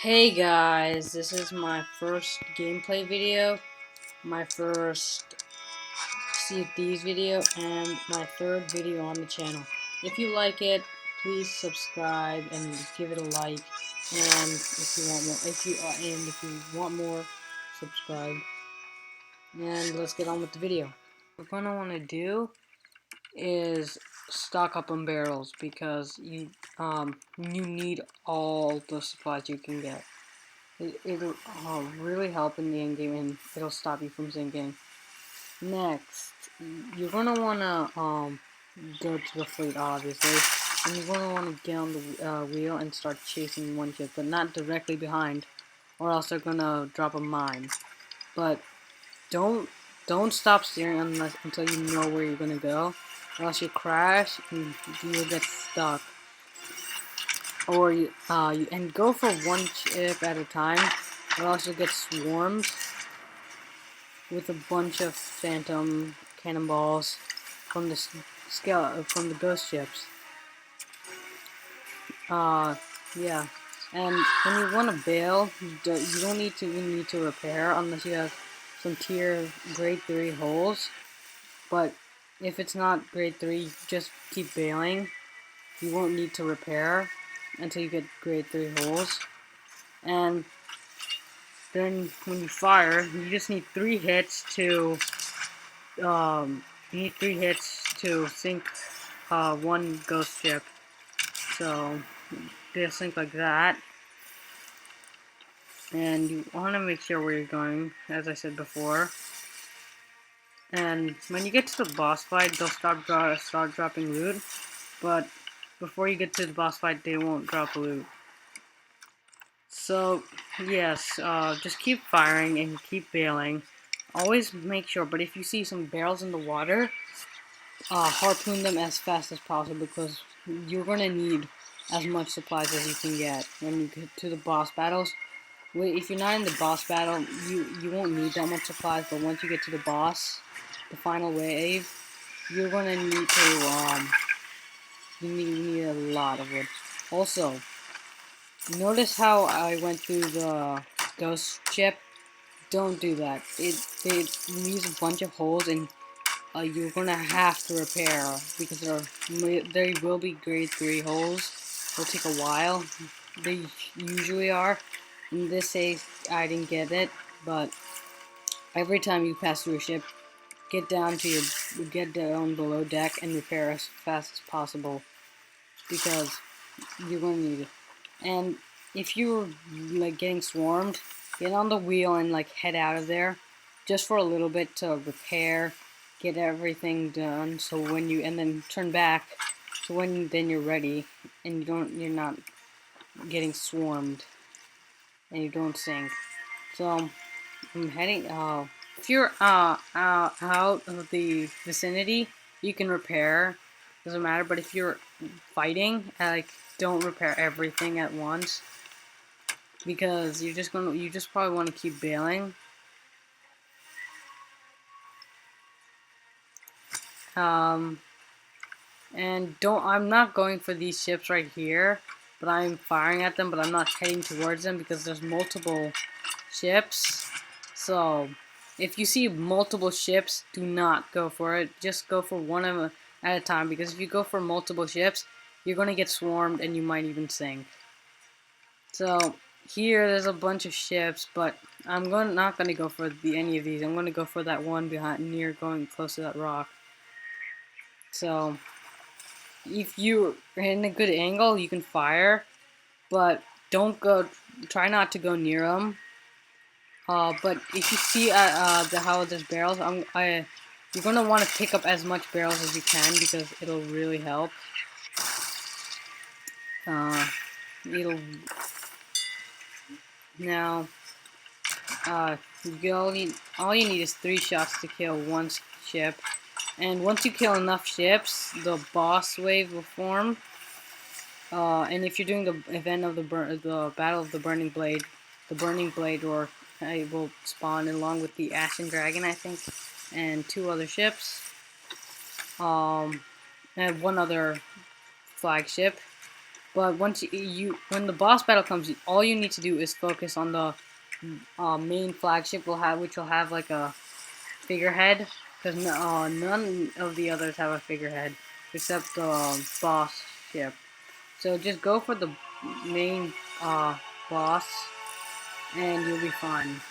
Hey guys, this is my first gameplay video, my first Sea of Thieves video, and my third video on the channel. If you like it, please subscribe and give it a like. And if you want more, if you want more, subscribe. And let's get on with the video. What we're gonna want to do is stock up on barrels because you need all the supplies you can get. It'll really help in the end game, and it'll stop you from sinking. Next, you're gonna wanna go to the fleet, obviously, and you're gonna wanna get on the wheel and start chasing one ship, but not directly behind, or else they're gonna drop a mine. But don't stop steering until you know where you're gonna go, or else you crash and you'll get stuck. Or and go for one chip at a time, or else you'll get swarmed with a bunch of phantom cannonballs from the ghost ships. Yeah. And when you want to bail, you don't need to repair unless you have some grade 3 holes. But if it's not grade 3, just keep bailing. You won't need to repair until you get grade 3 holes. And then when you fire, you just need 3 hits to sink one ghost ship. So just think like that, and you want to make sure where you're going, as I said before. And when you get to the boss fight, they'll start dropping loot, but before you get to the boss fight, they won't drop loot. So yes, just keep firing and keep bailing. Always make sure, but if you see some barrels in the water, harpoon them as fast as possible, because you're gonna need as much supplies as you can get when you get to the boss battles. If you're not in the boss battle, you won't need that much supplies, but once you get to the boss, the final wave, you're gonna need to you need a lot of wood. Also, notice how I went through the ghost ship? Don't do that. They leaves a bunch of holes, and you're gonna have to repair because there will be grade 3 holes. It'll take a while. They usually are. In this case, I didn't get it, but every time you pass through a ship, get down below deck and repair as fast as possible, because you're gonna need it. And if you're like getting swarmed, get on the wheel and like head out of there just for a little bit to repair, get everything done, so when you and then turn back, so then you're ready and you're not getting swarmed and you don't sink. So I'm heading. If you're out of the vicinity, you can repair. Doesn't matter. But if you're fighting, like, don't repair everything at once, because you just probably want to keep bailing. And I'm not going for these ships right here, but I'm firing at them, but I'm not heading towards them because there's multiple ships. So if you see multiple ships, do not go for it. Just go for one of them at a time, because if you go for multiple ships, you're going to get swarmed and you might even sink. So here there's a bunch of ships, but I'm not going to go for any of these. I'm going to go for that one going close to that rock. So if you're in a good angle, you can fire, but try not to go near them. But if you see how there's barrels, you're gonna want to pick up as much barrels as you can, because it'll really help. Now, all you need is 3 shots to kill one ship, and once you kill enough ships, the boss wave will form. And if you're doing the event of the Battle of the Burning Blade, will spawn along with the Ashen Dragon, I think, and 2 other ships, and 1 other flagship. But once when the boss battle comes, all you need to do is focus on the main flagship which will have like a figurehead, because none of the others have a figurehead except the boss ship. So just go for the main boss, and you'll be fine.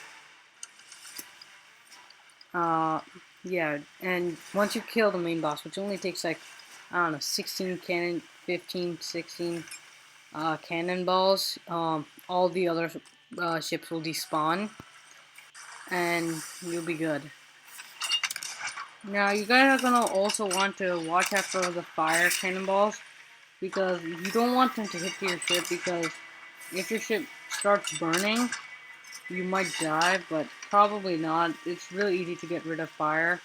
Uh, yeah, and once you kill the main boss, which only takes like, I don't know, 16 cannon, 15, 16 cannonballs, all the other ships will despawn, and you'll be good. Now, you guys are gonna also want to watch out for the fire cannonballs, because you don't want them to hit your ship, because if your ship starts burning, you might die, but probably not. It's really easy to get rid of fire,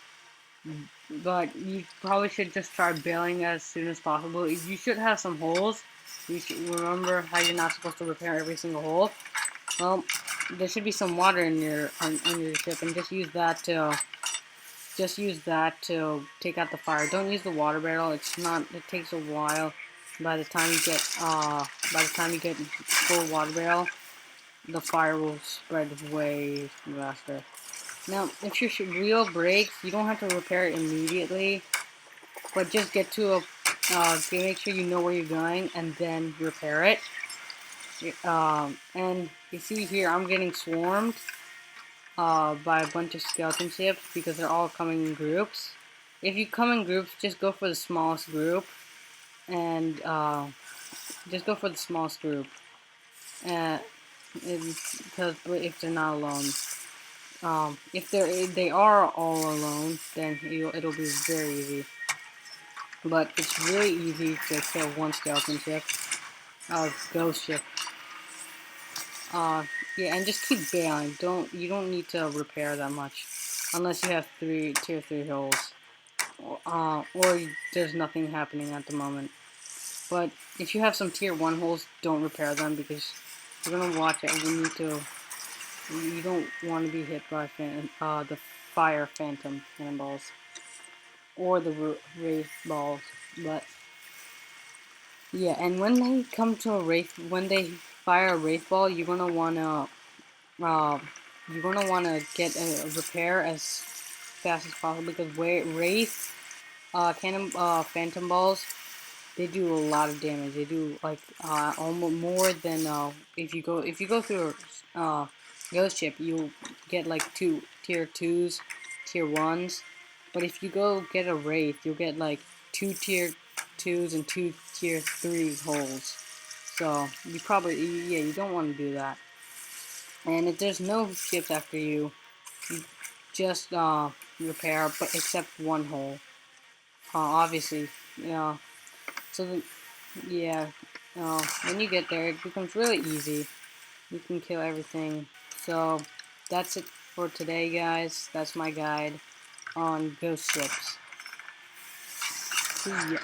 but you probably should just try bailing as soon as possible. You should have some holes. You should remember how you're not supposed to repair every single hole. Well, there should be some water in on your ship, and just use that to take out the fire. Don't use the water barrel. It's not. It takes a while. By the time you get full water barrel, the fire will spread way faster. Now, if your wheel breaks, you don't have to repair it immediately, but just get to a make sure you know where you're going, and then repair it. And you see here, I'm getting swarmed by a bunch of skeleton ships because they're all coming in groups. If you come in groups, just go for the smallest group, and just go for the smallest group. Uh, because if they're not alone, if they are all alone, then it'll be very easy. But it's really easy to kill one skeleton ship, ghost ship. Yeah, and just keep bailing. You don't need to repair that much, unless you have tier 3 holes, or there's nothing happening at the moment. But if you have some tier 1 holes, don't repair them, because you're gonna watch it. You don't want to be hit by the fire phantom cannonballs or the wraith balls. But yeah, and when they come to when they fire a wraith ball, uh, you're gonna wanna get a repair as fast as possible, because wraith phantom balls, they do a lot of damage. They do like almost more than if you go through a ghost ship, you'll get like tier 2s, tier 1s. But if you go get a wraith, you'll get like 2 tier 2s and 2 tier 3 holes. So you don't want to do that. And if there's no ships after you, you just repair, but except one hole. Obviously, yeah. So yeah, when you get there, it becomes really easy. You can kill everything. So that's it for today, guys. That's my guide on ghost ships. See ya.